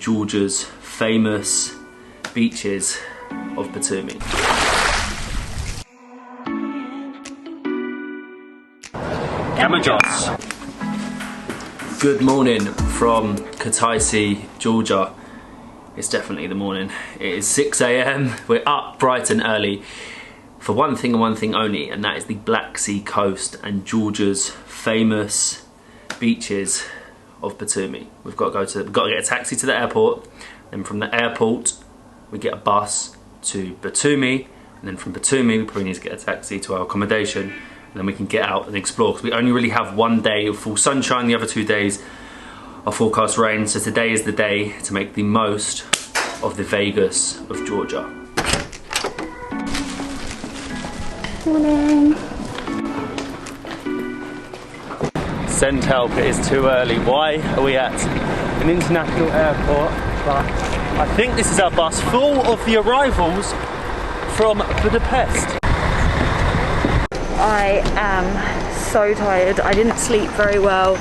Georgia's famous beaches of Batumi. Gamajos. Good morning from Kutaisi, Georgia. It's definitely the morning. It is 6 AM. We're up bright and early for one thing and one thing only, and that is the Black Sea coast and Georgia's famous beaches of Batumi. We've got to get a taxi to the airport, then from the airport we get a bus to Batumi, and then from Batumi we probably need to get a taxi to our accommodation, and then we can get out and explore, because we only really have one day of full sunshine. The other 2 days are forecast rain, so today is the day to make the most of the Vegas of Georgia. Morning. Send help, it is too early. Why are we at an international airport? But I think this is our bus full of the arrivals from Budapest. I am so tired. I didn't sleep very well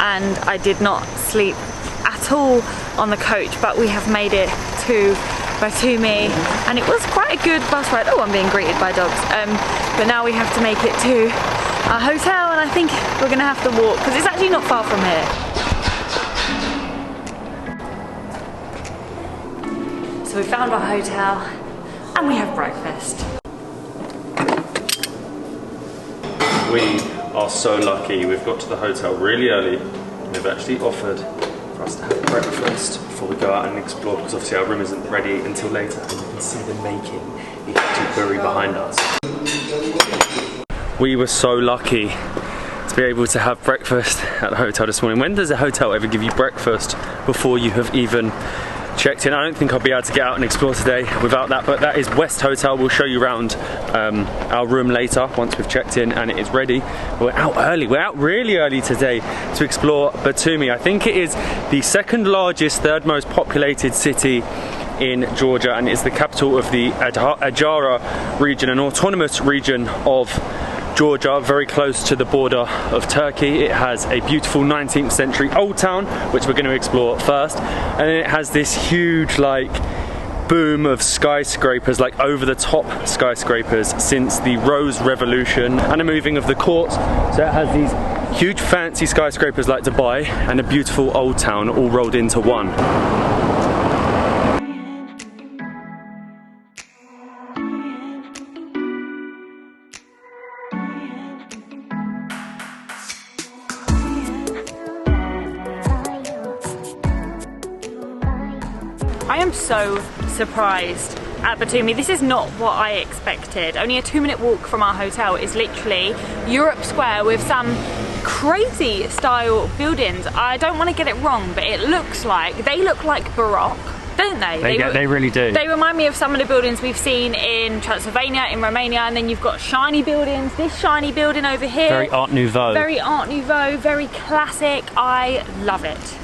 and I did not sleep at all on the coach, but we have made it to Batumi and it was quite a good bus ride. Oh, I'm being greeted by dogs. But now we have to make it to our hotel, and I think we're gonna have to walk because it's actually not far from here. So we found our hotel and we have breakfast. We are so lucky. We've got to the hotel really early and they've actually offered for us to have breakfast before we go out and explore, because obviously our room isn't ready until later, and you can see them making the curry behind us. We were so lucky to be able to have breakfast at the hotel this morning. When does a hotel ever give you breakfast before you have even checked in? I don't think I'll be able to get out and explore today without that, but that is West Hotel. We'll show you around our room later once we've checked in and it is ready. We're out early, we're out really early today to explore Batumi. I think it is the second largest, third most populated city in Georgia, and it's the capital of the Adjara region, an autonomous region of Georgia, very close to the border of Turkey. It has a beautiful 19th century old town, which we're going to explore first, and then it has this huge like boom of skyscrapers, like over the top skyscrapers since the Rose Revolution and a moving of the courts. So it has these huge fancy skyscrapers like Dubai and a beautiful old town all rolled into one. I am so surprised at Batumi. This is not what I expected. Only a 2-minute walk from our hotel is literally Europe Square with some crazy style buildings. I don't want to get it wrong, but they look like Baroque, don't they? They really do. They remind me of some of the buildings we've seen in Transylvania, in Romania, and then you've got shiny buildings. This shiny building over here. Very Art Nouveau. Very Art Nouveau, very classic. I love it.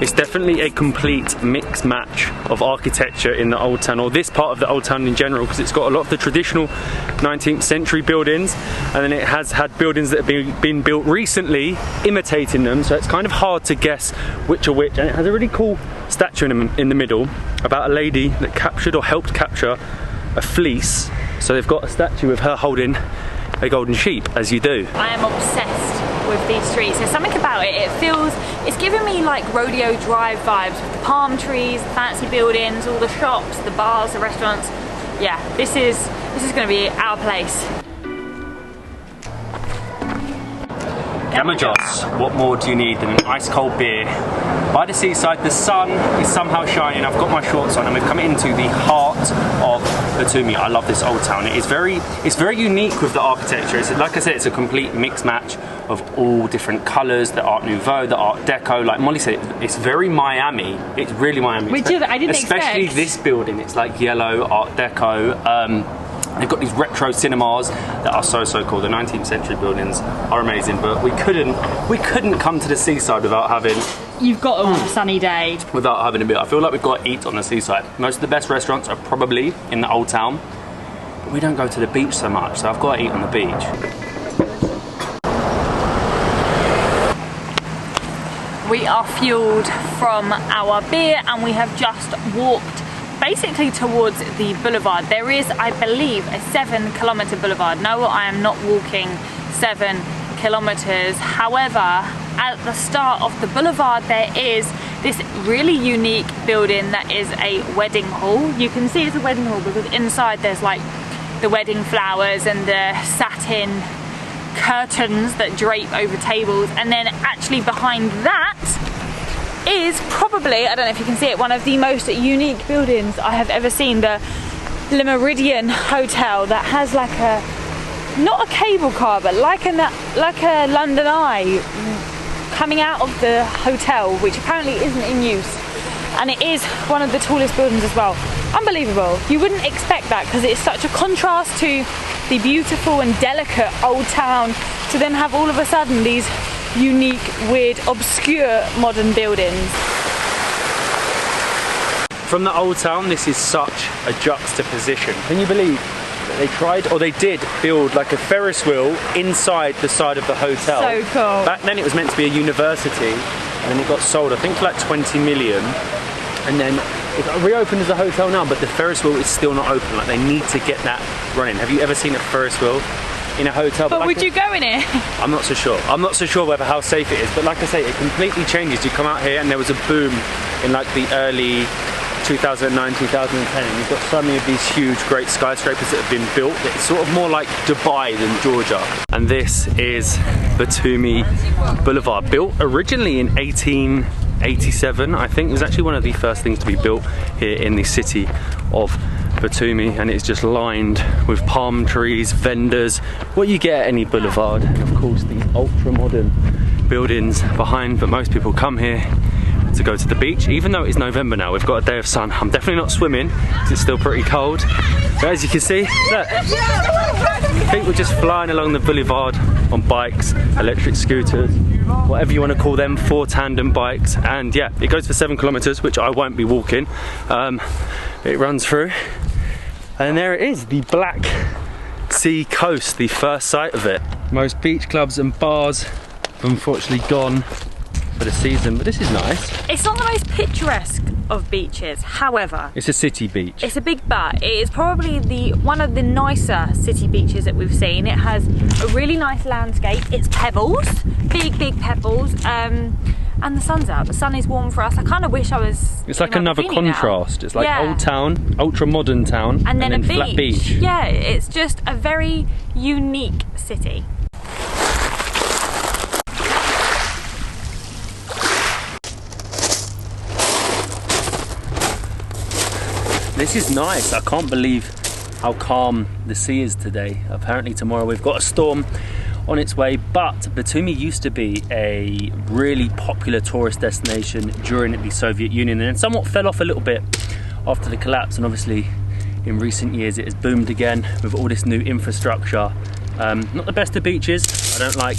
It's definitely a complete mix match of architecture in the old town, or this part of the old town in general, because it's got a lot of the traditional 19th century buildings, and then it has had buildings that have been built recently imitating them, so it's kind of hard to guess which are which. And it has a really cool statue in the middle about a lady that captured or helped capture a fleece. So they've got a statue of her holding a golden sheep, as you do. I am obsessed with these streets. There's something about it. It's giving me like Rodeo Drive vibes with the palm trees, the fancy buildings, all the shops, the bars, the restaurants. Yeah, this is going to be our place. Gamajos, what more do you need than an ice cold beer? By the seaside, the sun is somehow shining. I've got my shorts on and we've come into the heart of Batumi. I love this old town. It's very unique with the architecture. It's, like I said, it's a complete mix match of all different colours, the Art Nouveau, the Art Deco. Like Molly said, it's very Miami. It's really Miami. I didn't especially expect. This building. It's like yellow, Art Deco. They've got these retro cinemas that are so cool. The 19th century buildings are amazing, but we couldn't come to the seaside without having you've got to want a sunny day. Without having a beer. I feel like we've got to eat on the seaside. Most of the best restaurants are probably in the old town, but we don't go to the beach so much, so I've got to eat on the beach. We are fueled from our beer and we have just walked basically towards the boulevard. There is, I believe, a 7-kilometer boulevard. No, I am not walking 7 kilometers. However, at the start of the boulevard there is this really unique building that is a wedding hall. You can see it's a wedding hall because inside there's like the wedding flowers and the satin curtains that drape over tables, and then actually behind that is probably, I don't know if you can see it, one of the most unique buildings I have ever seen, the Le Méridien Hotel, that has like a, not a cable car, but like a London Eye coming out of the hotel, which apparently isn't in use, and it is one of the tallest buildings as well. Unbelievable. You wouldn't expect that because it's such a contrast to the beautiful and delicate old town, to then have all of a sudden these unique, weird, obscure modern buildings. From the old town, this is such a juxtaposition. Can you believe that they tried, or they did, build like a Ferris wheel inside the side of the hotel? So cool. Back then it was meant to be a university, and then it got sold, I think, for like 20 million. And then it's reopened as a hotel now, but the Ferris wheel is still not open. Like, they need to get that running. Have you ever seen a Ferris wheel in a hotel? But like, would you go in it? I'm not so sure. I'm not so sure whether how safe it is, but like I say, it completely changes. You come out here and there was a boom in like the early 2009, 2010, and you've got so many of these huge, great skyscrapers that have been built. It's sort of more like Dubai than Georgia. And this is Batumi Boulevard, built originally in 1887, I think. It was actually one of the first things to be built here in the city of Batumi, and it's just lined with palm trees, vendors, what you get at any boulevard, and of course these ultra modern buildings behind. But most people come here to go to the beach, even though it's November now. We've got a day of sun. I'm definitely not swimming because it's still pretty cold, but as you can see, look, people just flying along the boulevard on bikes, electric scooters, whatever you want to call them, 4 tandem bikes. And yeah, it goes for 7 kilometers, which I won't be walking. It runs through, and there it is, the Black Sea coast, the first sight of it. Most beach clubs and bars unfortunately gone for the season, but this is nice. It's not the most picturesque of beaches, however, it's a city beach. It's a big but. It is probably one of the nicer city beaches that we've seen. It has a really nice landscape. It's pebbles, big pebbles, and the sun's out. The sun is warm for us. I kind of wish I was. It's like another contrast. Now. It's like old town, ultra modern town, and then a flat beach. Yeah, it's just a very unique city. This is nice. I can't believe how calm the sea is today. Apparently tomorrow we've got a storm on its way, but Batumi used to be a really popular tourist destination during the Soviet Union, and somewhat fell off a little bit after the collapse, and obviously in recent years it has boomed again with all this new infrastructure. Not the best of beaches. I don't like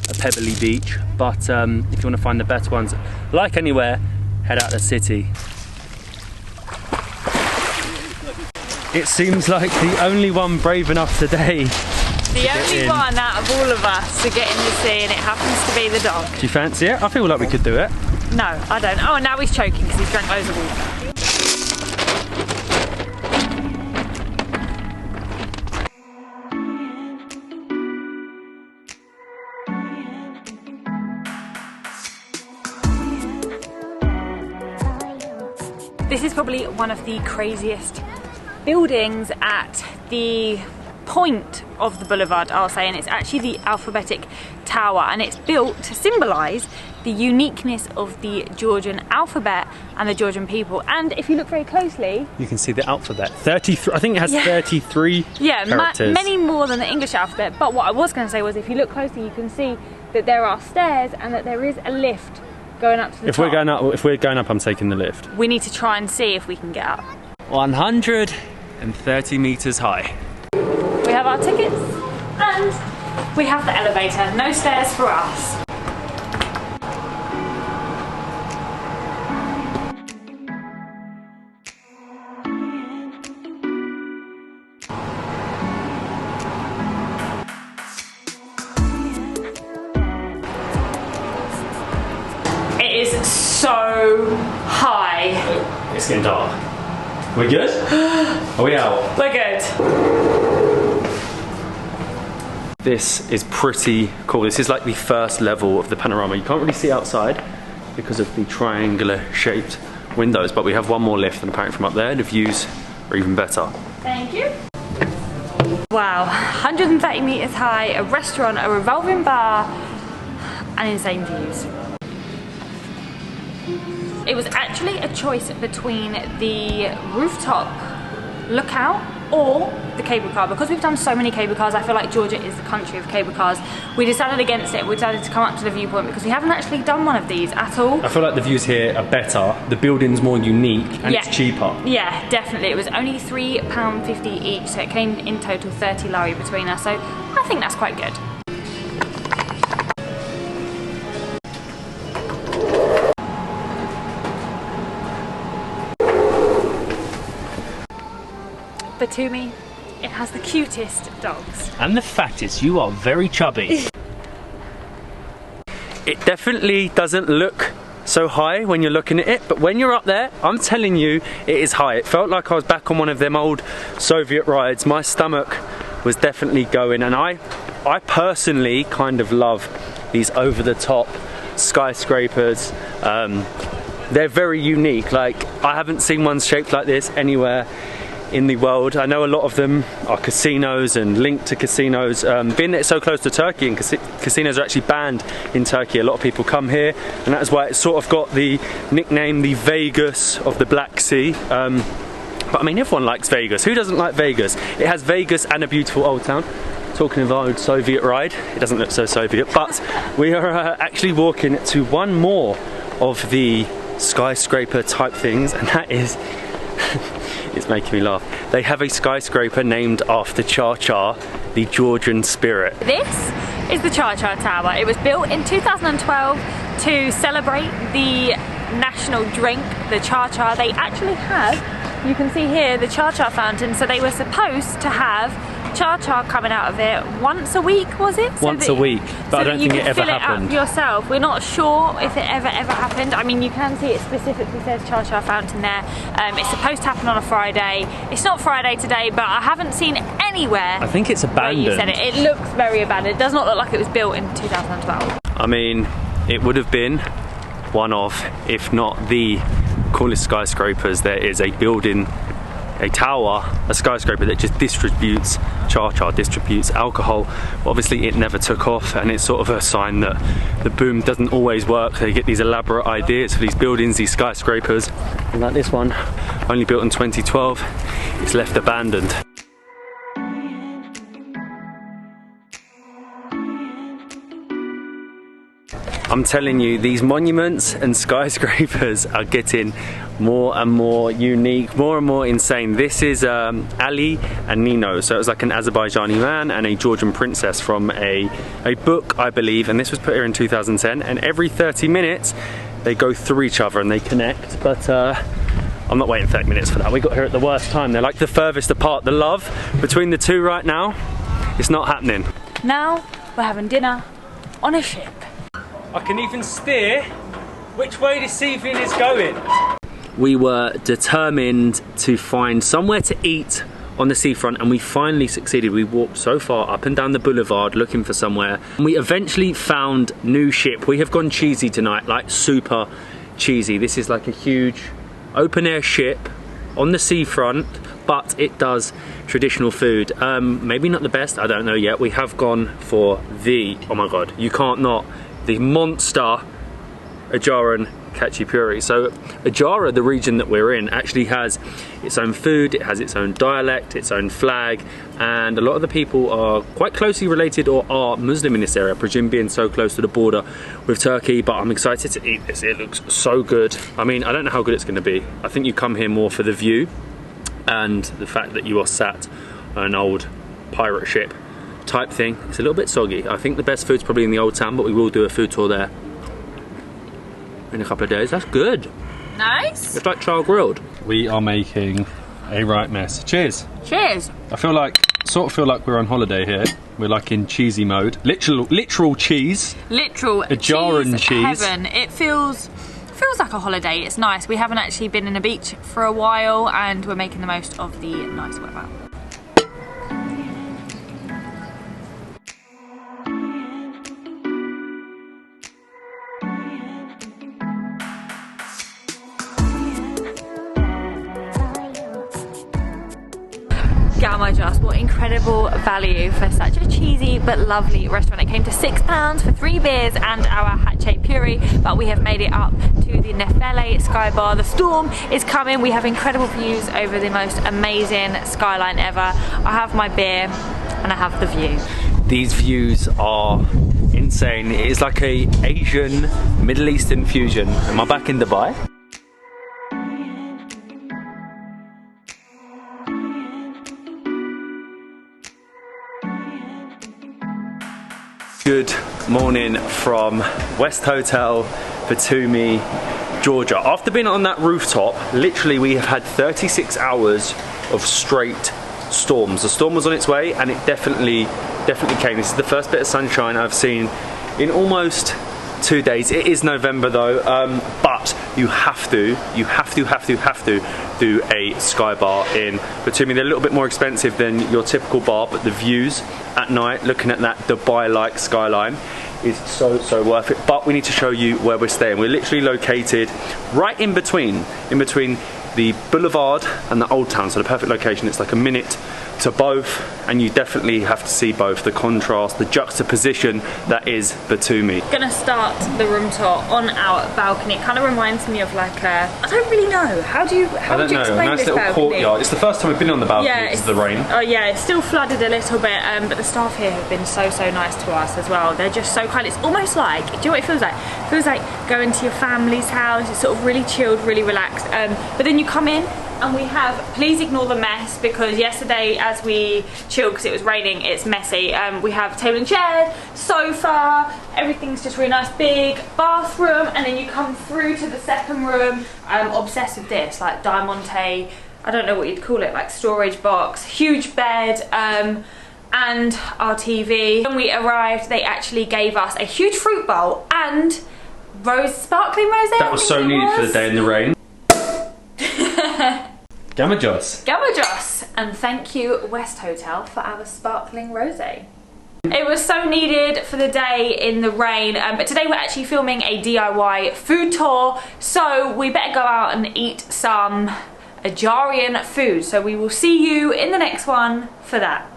a pebbly beach, but if you want to find the best ones, like anywhere, head out to the city. It seems like the only one brave enough today. The only one out of all of us to get in the sea, and it happens to be the dog. Do you fancy it? I feel like we could do it. No, I don't. Oh, now he's choking because he's drank loads of water. This is probably one of the craziest buildings at the point of the boulevard, I'll say, and it's actually the Alphabetic Tower, and it's built to symbolise the uniqueness of the Georgian alphabet and the Georgian people. And if you look very closely, you can see the alphabet. 33, I think it has 33 characters. Many more than the English alphabet. But what I was going to say was, if you look closely, you can see that there are stairs and that there is a lift going up to the top. If we're going up, I'm taking the lift. We need to try and see if we can get up. 130 meters high. We have our tickets and we have the elevator. No stairs for us. so high. It's getting dark. We good? Are we out? We're good. This is pretty cool. This is like the first level of the panorama. You can't really see outside because of the triangular shaped windows, but we have one more lift, and apparently from up there the views are even better. Thank you. Wow, 130 meters high, a restaurant, a revolving bar, and insane views. It was actually a choice between the rooftop lookout or the cable car. Because we've done so many cable cars, I feel like Georgia is the country of cable cars. We decided against it. We decided to come up to the viewpoint because we haven't actually done one of these at all. I feel like the views here are better, the building's more unique, and it's cheaper. Yeah, definitely. It was only £3.50 each, so it came in total 30 lari between us, so I think that's quite good. Batumi, it has the cutest dogs. And the fattest. You are very chubby. It definitely doesn't look so high when you're looking at it, but when you're up there, I'm telling you, it is high. It felt like I was back on one of them old Soviet rides. My stomach was definitely going, and I personally kind of love these over-the-top skyscrapers. They're very unique. Like, I haven't seen one shaped like this anywhere in the world. I know a lot of them are casinos and linked to casinos. Being that it's so close to Turkey and casinos are actually banned in Turkey, a lot of people come here, and that is why it's sort of got the nickname the Vegas of the Black Sea. But I mean, everyone likes Vegas. Who doesn't like Vegas? It has Vegas and a beautiful old town. Talking of our old Soviet ride, it doesn't look so Soviet, but we are actually walking to one more of the skyscraper type things, and that is it's making me laugh. They have a skyscraper named after Char Char, the Georgian spirit. This is the Char Char Tower. It was built in 2012 to celebrate the national drink, the Char Char. They actually have, you can see here, the Char Char fountain, so they were supposed to have Char Char coming out of it once a week, was it? Once a week, but I don't think it ever happened. You could fill it up yourself. We're not sure if it ever happened. I mean, you can see it specifically says Char Char fountain there. It's supposed to happen on a Friday. It's not Friday today, but I haven't seen anywhere. I think it's abandoned. You said it. It looks very abandoned. It does not look like it was built in 2012. I mean, it would have been one of, if not the coolest skyscrapers. There is a building, a tower, a skyscraper that just distributes Char Char, distributes alcohol. But obviously it never took off, and it's sort of a sign that the boom doesn't always work. They get these elaborate ideas for these buildings, these skyscrapers, and like this one, only built in 2012, it's left abandoned. I'm telling you, these monuments and skyscrapers are getting more and more unique, more and more insane. This is Ali and Nino, so it was like an Azerbaijani man and a Georgian princess from a book, I believe, and this was put here in 2010, and every 30 minutes they go through each other and they connect, but I'm not waiting 30 minutes for that. We got here at the worst time. They're like the furthest apart. The love between the two right now, it's not happening. Now we're having dinner on a ship. I can even steer which way this evening is going. We were determined to find somewhere to eat on the seafront, and we finally succeeded. We walked so far up and down the boulevard looking for somewhere, and we eventually found New Ship. We have gone cheesy tonight, like super cheesy. This is like a huge open air ship on the seafront, but it does traditional food. Maybe not the best, I don't know yet. We have gone for the, oh my god, you can't not, the monster Ajaran Khachapuri. So Ajara, the region that we're in, actually has its own food, it has its own dialect, its own flag, and a lot of the people are quite closely related or are Muslim in this area, I presume being so close to the border with Turkey. But I'm excited to eat this. It looks so good. I mean, I don't know how good it's going to be. I think you come here more for the view and the fact that you are sat on an old pirate ship type thing. It's a little bit soggy. I think the best food's probably in the old town, but we will do a food tour there in a couple of days. That's good. Nice. It's like char grilled. We are making a right mess. Cheers. Cheers. I sort of feel like we're on holiday here. We're like in cheesy mode. Literal cheese. Literal Ajaran cheese. heaven. It feels feels like a holiday. It's nice. We haven't actually been in a beach for a while and we're making the most of the nice weather. Just what incredible value for such a cheesy but lovely restaurant. It came to £6 for 3 beers and our hatche puree, but we have made it up to the Nefele Sky Bar. The storm is coming. We have incredible views over the most amazing skyline ever. I have my beer and I have the view. These views are insane. It is like a Asian Middle Eastern fusion. Am I back in Dubai? Good morning from West Hotel, Batumi, Georgia. After being on that rooftop, literally we have had 36 hours of straight storms. The storm was on its way and it definitely came. This is the first bit of sunshine I've seen in almost 2 days. It is November though, but you have to do a sky bar in Batumi. They're a little bit more expensive than your typical bar, but the views at night, looking at that Dubai-like skyline, is so worth it. But we need to show you where we're staying. We're literally located right in between the boulevard and the old town, so the perfect location. It's like a minute to both, and you definitely have to see both. The contrast, the juxtaposition that is Batumi. Gonna start the room tour on our balcony. It kind of reminds me of like a, I don't really know. How would you explain a this nice little balcony? courtyard. It's the first time we've been on the balcony because of the rain. Oh yeah, it's still flooded a little bit, but the staff here have been so nice to us as well. They're just so kind. It's almost like, do you know what it feels like? It feels like going to your family's house. It's sort of really chilled, really relaxed. But then you come in and we have, please ignore the mess, because yesterday as we chilled because it was raining, it's messy. We have table and chair, sofa, everything's just really nice, big bathroom, and then you come through to the second room. I'm obsessed with this, like diamante, I don't know what you'd call it, like storage box, huge bed, and our TV. When we arrived, they actually gave us a huge fruit bowl and sparkling rosé. That was so needed for the day in the rain. Gamajos. Gamajos, and thank you West Hotel for our sparkling rosé. It was so needed for the day in the rain, but today we're actually filming a DIY food tour, so we better go out and eat some Ajarian food. So we will see you in the next one for that.